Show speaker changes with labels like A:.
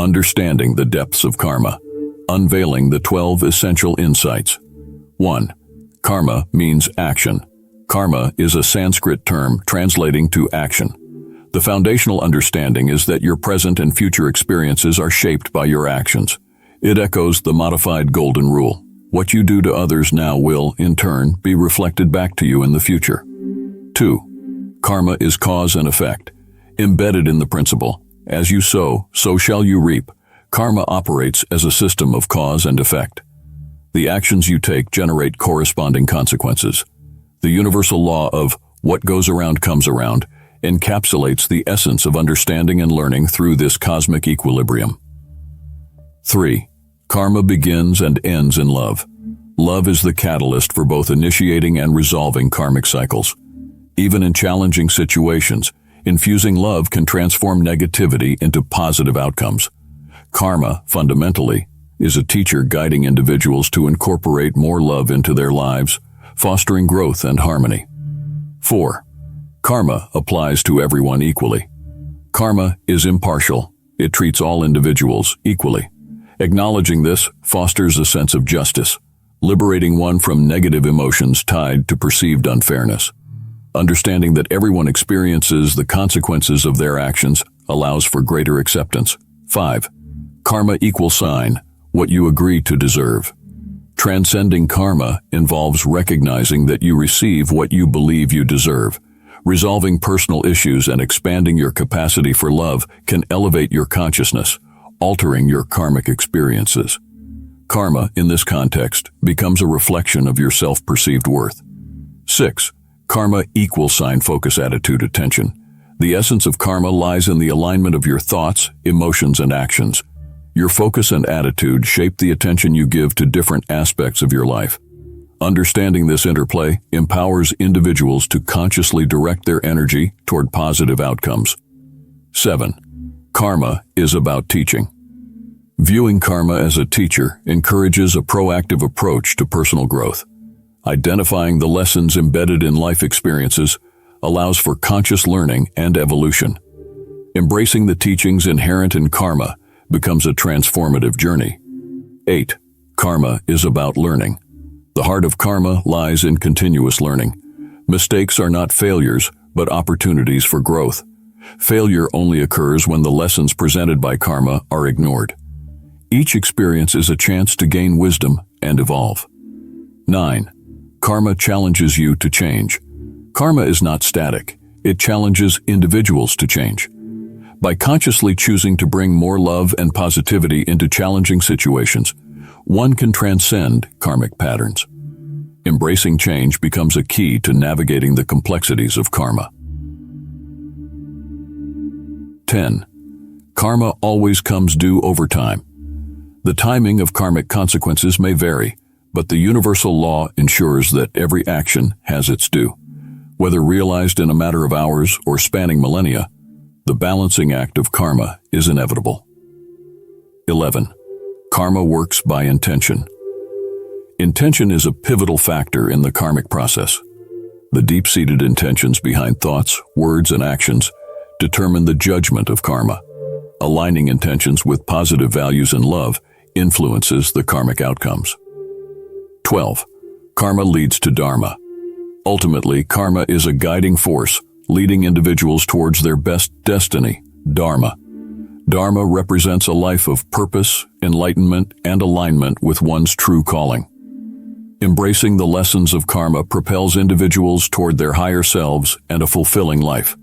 A: Understanding the depths of karma. Unveiling the 12 essential insights. 1. Karma means action. Karma is a Sanskrit term translating to action. The foundational understanding is that your present and future experiences are shaped by your actions. It echoes the modified golden rule. What you do to others now will, in turn, be reflected back to you in the future. 2. Karma is cause and effect. Embedded in the principle, as you sow, so shall you reap. Karma operates as a system of cause and effect. The actions you take generate corresponding consequences. The universal law of what goes around comes around encapsulates the essence of understanding and learning through this cosmic equilibrium. 3. Karma begins and ends in love. Love is the catalyst for both initiating and resolving karmic cycles. Even in challenging situations, infusing love can transform negativity into positive outcomes. Karma, fundamentally, is a teacher guiding individuals to incorporate more love into their lives, fostering growth and harmony. 4. Karma applies to everyone equally. Karma is impartial. It treats all individuals equally. Acknowledging this fosters a sense of justice, liberating one from negative emotions tied to perceived unfairness. Understanding that everyone experiences the consequences of their actions allows for greater acceptance. 5. Karma equals sign, what you agree to deserve. Transcending karma involves recognizing that you receive what you believe you deserve. Resolving personal issues and expanding your capacity for love can elevate your consciousness, altering your karmic experiences. Karma, in this context, becomes a reflection of your self-perceived worth. 6. Karma equals sign focus attitude attention. The essence of karma lies in the alignment of your thoughts, emotions, and actions. Your focus and attitude shape the attention you give to different aspects of your life. Understanding this interplay empowers individuals to consciously direct their energy toward positive outcomes. 7. Karma is about teaching. Viewing karma as a teacher encourages a proactive approach to personal growth. Identifying the lessons embedded in life experiences allows for conscious learning and evolution. Embracing the teachings inherent in karma becomes a transformative journey. 8. Karma is about learning. The heart of karma lies in continuous learning. Mistakes are not failures, but opportunities for growth. Failure only occurs when the lessons presented by karma are ignored. Each experience is a chance to gain wisdom and evolve. 9. Karma challenges you to change. Karma is not static. It challenges individuals to change. By consciously choosing to bring more love and positivity into challenging situations, one can transcend karmic patterns. Embracing change becomes a key to navigating the complexities of karma. 10. Karma always comes due over time. The timing of karmic consequences may vary, but the universal law ensures that every action has its due. Whether realized in a matter of hours or spanning millennia, the balancing act of karma is inevitable. 11. Karma works by intention. Intention is a pivotal factor in the karmic process. The deep-seated intentions behind thoughts, words, and actions determine the judgment of karma. Aligning intentions with positive values and love influences the karmic outcomes. 12. Karma leads to dharma. Ultimately, karma is a guiding force, leading individuals towards their best destiny, dharma. Dharma represents a life of purpose, enlightenment, and alignment with one's true calling. Embracing the lessons of karma propels individuals toward their higher selves and a fulfilling life.